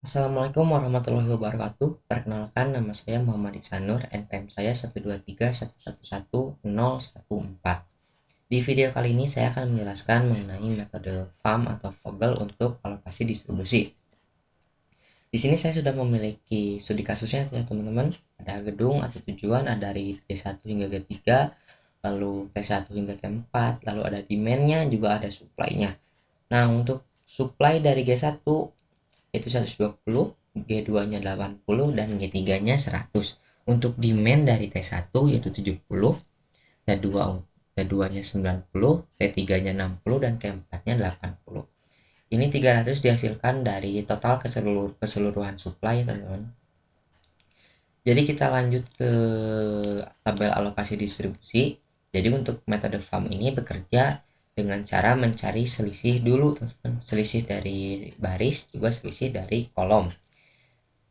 Assalamualaikum warahmatullahi wabarakatuh. Perkenalkan, nama saya Muhammad Ihsanur, NPM saya 123111014. Di video kali ini saya akan menjelaskan mengenai metode FAM atau Vogel untuk alokasi distribusi. Di sini saya sudah memiliki studi kasusnya ya teman-teman. Ada gedung atau tujuan, ada dari T1 hingga G3, lalu T1 hingga T4, lalu ada demand-nya, juga ada supply-nya. Nah, untuk supply dari G1 yaitu 120, G2-nya 80, dan G3-nya 100. Untuk demand dari T1 yaitu 70, T2-nya 90, T3-nya 60, dan T4-nya 80. Ini 300 dihasilkan dari total keseluruhan supply, teman-teman. Jadi kita lanjut ke tabel alokasi distribusi. Jadi untuk metode FAM ini bekerja dengan cara mencari selisih dulu, teman-teman. Selisih dari baris, juga selisih dari kolom.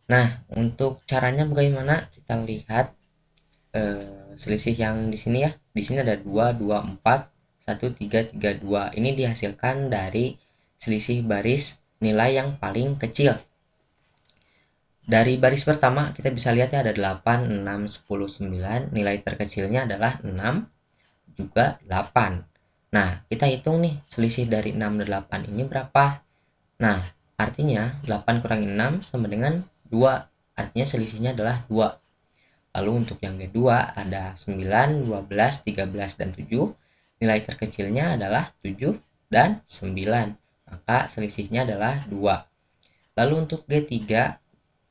Nah, untuk caranya bagaimana? Kita lihat selisih yang di sini ya. Di sini ada 2, 2, 4, 1, 3, 3, 2. Ini dihasilkan dari selisih baris nilai yang paling kecil. Dari baris pertama kita bisa lihat ya, ada 8, 6, 10, 9. Nilai terkecilnya adalah 6, juga 8. Nah, kita hitung nih selisih dari 6 dan 8 ini berapa. Nah, artinya 8 kurangi 6 sama dengan 2. Artinya selisihnya adalah 2. Lalu untuk yang kedua ada 9, 12, 13, dan 7. Nilai terkecilnya adalah 7 dan 9. Maka selisihnya adalah 2. Lalu untuk G3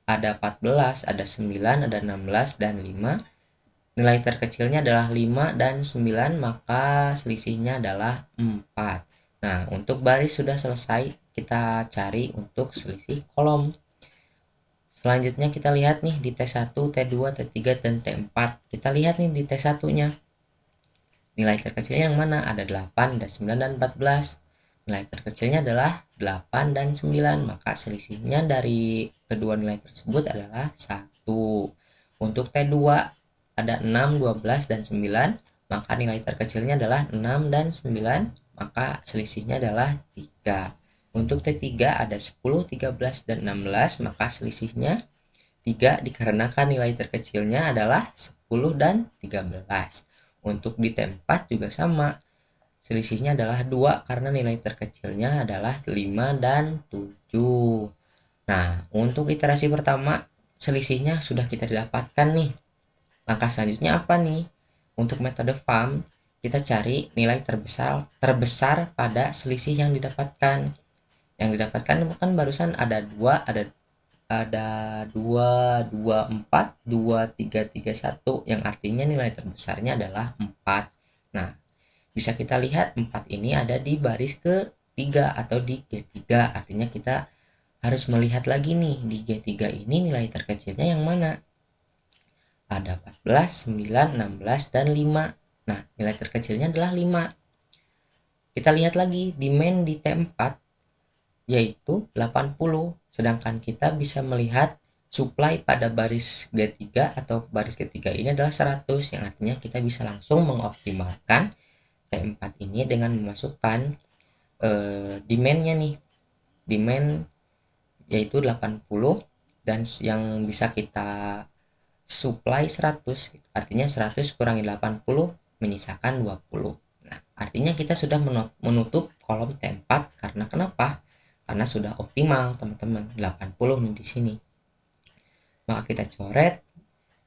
ada 14, ada 9, ada 16, dan 5. Nilai terkecilnya adalah 5 dan 9, maka selisihnya adalah 4. Nah, untuk baris sudah selesai, kita cari untuk selisih kolom. Selanjutnya kita lihat nih di T1, T2, T3, dan T4. Kita lihat nih di T1-nya. Nilai terkecilnya yang mana? Ada 8, dan 9, dan 14. Nilai terkecilnya adalah 8 dan 9, maka selisihnya dari kedua nilai tersebut adalah 1. Untuk T2 ada 6, 12, dan 9, maka nilai terkecilnya adalah 6 dan 9, maka selisihnya adalah 3. Untuk T3 ada 10, 13, dan 16, maka selisihnya 3 dikarenakan nilai terkecilnya adalah 10 dan 13. Untuk di T4 juga sama. Selisihnya adalah 2 karena nilai terkecilnya adalah 5 dan 7. Nah, untuk iterasi pertama selisihnya sudah kita dapatkan nih. Langkah selanjutnya apa nih? Untuk metode FAM, kita cari nilai terbesar pada selisih yang didapatkan. Yang didapatkan bukan barusan ada 2, ada 2, 2, 4, 2, 3, 3, 1, yang artinya nilai terbesarnya adalah 4. Nah, bisa kita lihat 4 ini ada di baris ke-3 atau di G3. Artinya kita harus melihat lagi nih, di G3 ini nilai terkecilnya yang mana? Ada 14, 9, 16, dan 5. Nah, nilai terkecilnya adalah 5. Kita lihat lagi demand di T4 yaitu 80. Sedangkan kita bisa melihat supply pada baris G3 atau baris ketiga ini adalah 100, yang artinya kita bisa langsung mengoptimalkan T4 ini dengan memasukkan demand-nya nih. Demand yaitu 80 dan yang bisa kita supply 100. Artinya 100 kurangi 80 menyisakan 20. Nah, artinya kita sudah menutup kolom T4 karena kenapa? Karena sudah optimal, teman-teman. 80 nih di sini. Maka kita coret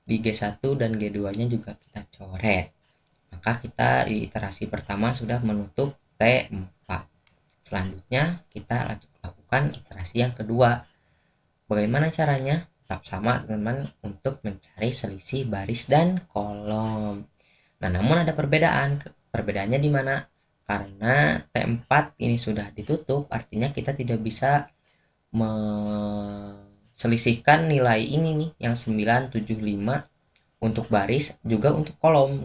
di G1 dan G2-nya juga kita coret. Maka kita di iterasi pertama sudah menutup T4. Selanjutnya kita lakukan iterasi yang kedua. Bagaimana caranya? Tetap sama teman-teman untuk mencari selisih baris dan kolom. Nah, namun ada perbedaan. Perbedaannya di mana? Karena T4 ini sudah ditutup, artinya kita tidak bisa meselisihkan nilai ini nih yang 975 untuk baris juga untuk kolom.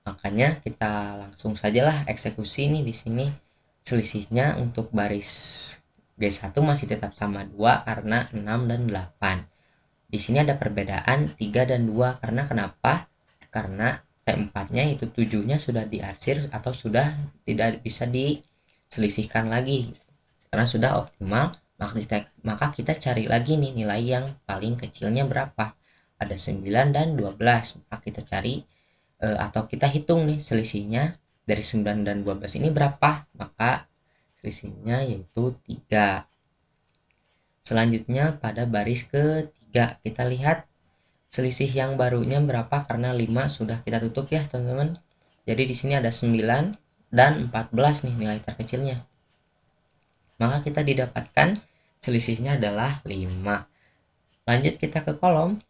Makanya kita langsung sajalah eksekusi nih di sini. Selisihnya untuk baris G1 masih tetap sama 2 karena 6 dan 8. Di sini ada perbedaan 3 dan 2 karena kenapa? Karena T4-nya itu 7-nya sudah diarsir atau sudah tidak bisa diselisihkan lagi karena sudah optimal Maka kita cari lagi nih nilai yang paling kecilnya berapa. Ada 9 dan 12. Maka kita cari atau kita hitung nih selisihnya dari 9 dan 12 ini berapa. Maka selisihnya yaitu 3. Selanjutnya pada baris ketiga kita lihat selisih yang barunya berapa, karena 5 sudah kita tutup ya teman-teman. Jadi di sini ada 9 dan 14 nih nilai terkecilnya. Maka kita didapatkan selisihnya adalah 5. Lanjut kita ke kolom.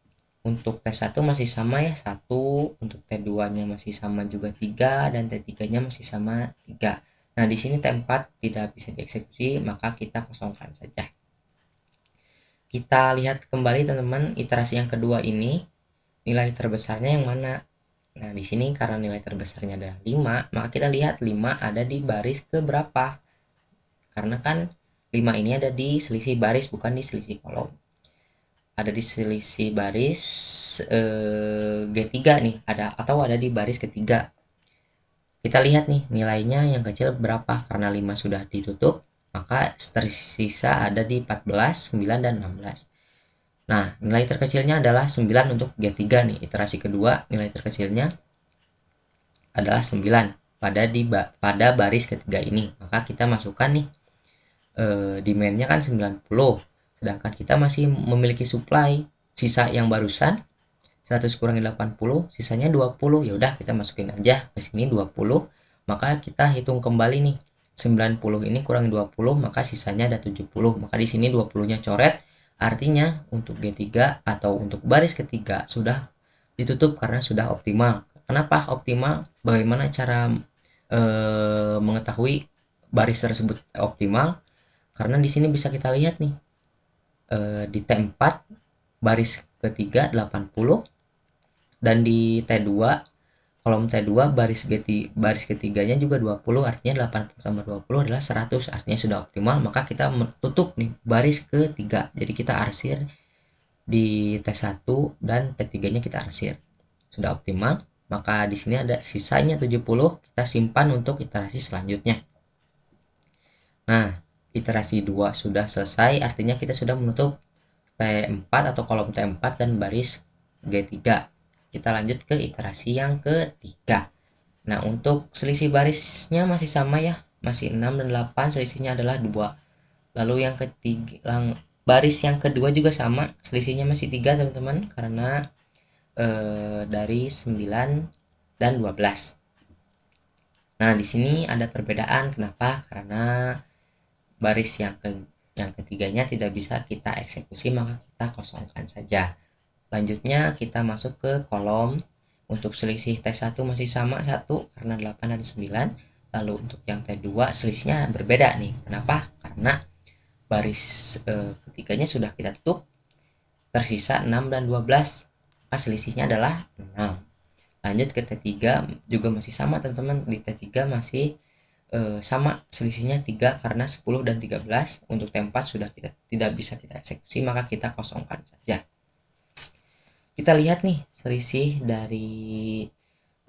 Untuk T1 masih sama ya, 1. Untuk T2 nya masih sama juga 3, dan T3 nya masih sama 3. Nah di sini T4 tidak bisa dieksekusi, maka kita kosongkan saja. Kita lihat kembali teman-teman, iterasi yang kedua ini nilai terbesarnya yang mana. Nah di sini karena nilai terbesarnya adalah 5, maka kita lihat 5 ada di baris ke berapa. Karena kan 5 ini ada di selisih baris, bukan di selisih kolom. Ada di selisih baris G3 nih, atau ada di baris ketiga. Kita lihat nih nilainya yang kecil berapa. Karena 5 sudah ditutup, maka tersisa ada di 14, 9, dan 16. Nah, nilai terkecilnya adalah 9 untuk G3 nih. Iterasi kedua nilai terkecilnya adalah 9 pada baris ketiga ini. Maka kita masukkan nih demand-nya kan 90, sedangkan kita masih memiliki supply sisa yang barusan 100 kurangi 80, sisanya 20. Ya udah kita masukin aja ke sini 20. Maka kita hitung kembali nih, 90 ini kurangi 20, maka sisanya ada 70. Maka di sini 20-nya coret, artinya untuk G3 atau untuk baris ketiga sudah ditutup karena sudah optimal. Kenapa optimal? Bagaimana cara mengetahui baris tersebut optimal? Karena di sini bisa kita lihat nih, di T4 baris ketiga 80, dan di T2 kolom T2 baris ketiganya juga 20, artinya 80 tambah 20 adalah 100, artinya sudah optimal. Maka kita tutup nih baris ketiga, jadi kita arsir di T1 dan T3-nya kita arsir. Sudah optimal, maka di sini ada sisanya 70, kita simpan untuk iterasi selanjutnya. Nah, iterasi 2 sudah selesai, artinya kita sudah menutup T4 atau kolom T4 dan baris G3. Kita lanjut ke iterasi yang ketiga. Nah, untuk selisih barisnya masih sama ya, masih 6 dan 8, selisihnya adalah 2. Lalu yang ketiga, baris yang kedua juga sama, selisihnya masih 3 teman-teman, karena dari 9 dan 12. Nah, di sini ada perbedaan. Kenapa? Karena baris yang ketiganya tidak bisa kita eksekusi, maka kita kosongkan saja. Lanjutnya kita masuk ke kolom. Untuk selisih T1 masih sama 1 karena 8 dan 9. Lalu untuk yang T2 selisihnya berbeda nih. Kenapa? Karena baris ketiganya sudah kita tutup, tersisa 6 dan 12, maka selisihnya adalah 6. Lanjut ke T3 juga masih sama teman-teman. Di T3 masih sama selisihnya 3 karena 10 dan 13. Untuk T4 sudah tidak bisa kita eksekusi, maka kita kosongkan saja. Kita lihat nih selisih dari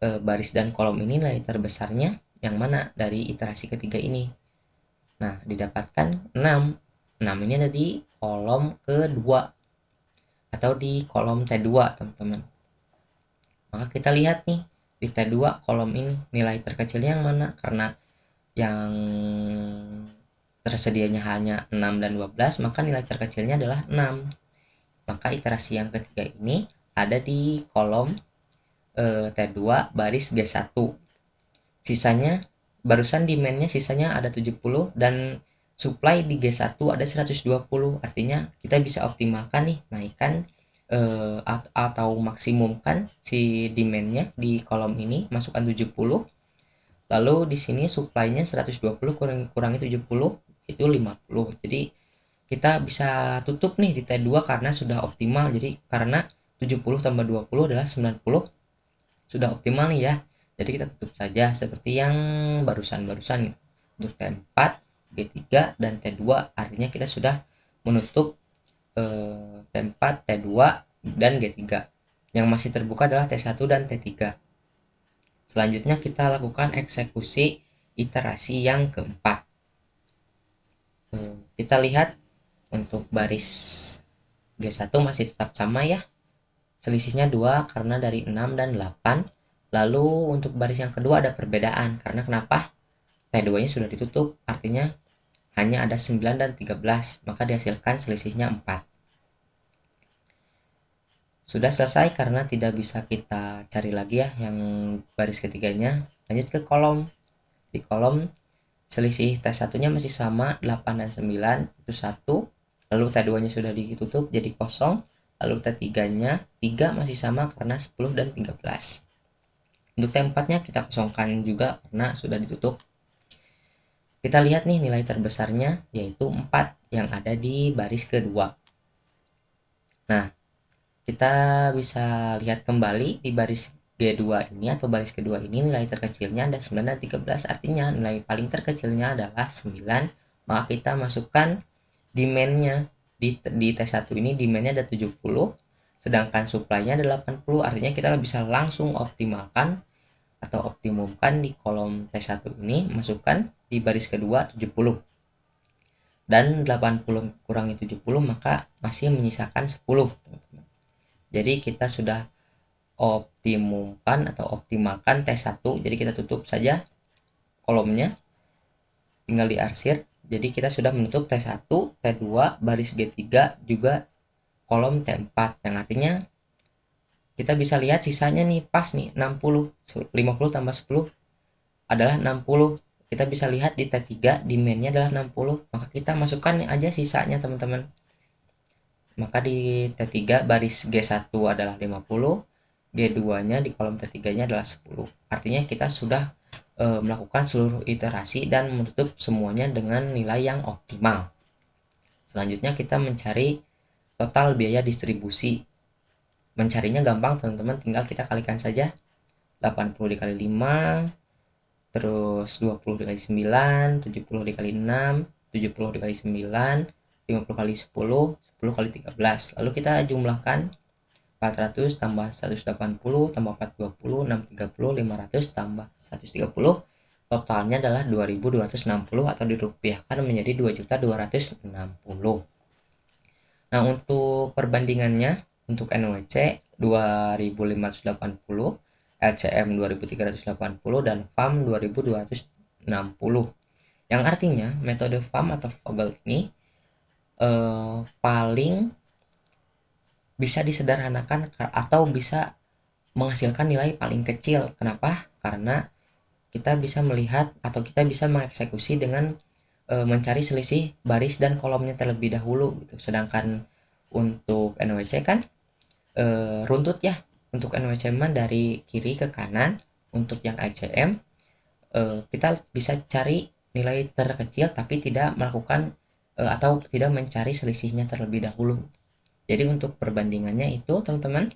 baris dan kolom ini nilai terbesarnya yang mana dari iterasi ketiga ini. Nah, didapatkan 6. 6 ini ada di kolom kedua atau di kolom T2 teman-teman. Maka kita lihat nih di T2 kolom ini nilai terkecilnya yang mana, karena yang tersedianya hanya 6 dan 12, maka nilai terkecilnya adalah 6. Maka iterasi yang ketiga ini ada di kolom T2 baris G1. Sisanya barusan demand-nya sisanya ada 70, dan supply di G1 ada 120. Artinya kita bisa optimalkan nih, naikkan atau maksimumkan si demand-nya di kolom ini, masukkan 70. Lalu di sini supply-nya 120 kurangi 70 itu 50. Jadi kita bisa tutup nih di T2 karena sudah optimal. Jadi karena 70 tambah 20 adalah 90, sudah optimal nih ya. Jadi kita tutup saja seperti yang barusan gitu. Untuk T4, G3, dan T2 artinya kita sudah menutup T4, T2, dan G3. Yang masih terbuka adalah T1 dan T3. Selanjutnya kita lakukan eksekusi iterasi yang keempat. Kita lihat Untuk baris G1 masih tetap sama ya, selisihnya 2 karena dari 6 dan 8. Lalu untuk baris yang kedua ada perbedaan, karena kenapa? T2 nya sudah ditutup, artinya hanya ada 9 dan 13, maka dihasilkan selisihnya 4. Sudah selesai karena tidak bisa kita cari lagi ya yang baris ketiganya. Lanjut ke kolom. Di kolom selisih T1 nya masih sama, 8 dan 9 itu 1. Lalu T2 nya sudah ditutup jadi kosong. Lalu T3 nya 3 masih sama karena 10 dan 13. Untuk T4 nya kita kosongkan juga karena sudah ditutup. Kita lihat nih nilai terbesarnya yaitu 4 yang ada di baris kedua. Nah, kita bisa lihat kembali di baris G2 ini atau baris kedua ini nilai terkecilnya ada 9 dan 13, artinya nilai paling terkecilnya adalah 9. Maka kita masukkan demand-nya di T1 ini, demand-nya ada 70 sedangkan supply-nya ada 80, artinya kita bisa langsung optimalkan atau optimumkan di kolom T1 ini, masukkan di baris kedua 70 dan 80 kurangi 70 maka masih menyisakan 10, teman-teman. Jadi kita sudah optimumkan atau optimalkan T1, jadi kita tutup saja kolomnya, tinggal diarsir. Jadi kita sudah menutup T1, T2, baris G3, juga kolom T4, yang artinya kita bisa lihat sisanya nih pas nih 60, 50 tambah 10 adalah 60. Kita bisa lihat di T3 demand-nya adalah 60, maka kita masukkan aja sisanya, teman-teman. Maka di T3 baris G1 adalah 50, G2-nya di kolom T3-nya adalah 10. Artinya kita sudah melakukan seluruh iterasi dan menutup semuanya dengan nilai yang optimal. Selanjutnya kita mencari total biaya distribusi. Mencarinya gampang, teman-teman, tinggal kita kalikan saja. 80 dikali 5, terus 20 dikali 9, 70 dikali 6, 70 dikali 9, 50 kali 10, 10 kali 13. Lalu kita jumlahkan 400 tambah 180 tambah 420, 630, 500 tambah 130. Totalnya adalah 2260 atau dirupiahkan menjadi 2.260. Nah, untuk perbandingannya untuk NWC 2580, LCM 2380 dan FAM 2260. Yang artinya metode FAM atau Vogel ini paling bisa disederhanakan atau bisa menghasilkan nilai paling kecil. Kenapa? Karena kita bisa melihat atau kita bisa mengeksekusi dengan mencari selisih baris dan kolomnya terlebih dahulu gitu. Sedangkan untuk NWC kan runtut ya. Untuk NWC dari kiri ke kanan. Untuk yang LCM kita bisa cari nilai terkecil tapi tidak melakukan atau tidak mencari selisihnya terlebih dahulu. Jadi untuk perbandingannya itu, teman-teman.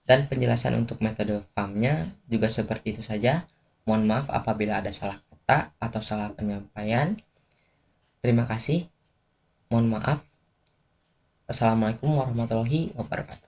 Dan penjelasan untuk metode FAM-nya juga seperti itu saja. Mohon maaf apabila ada salah kata atau salah penyampaian. Terima kasih. Mohon maaf. Assalamualaikum warahmatullahi wabarakatuh.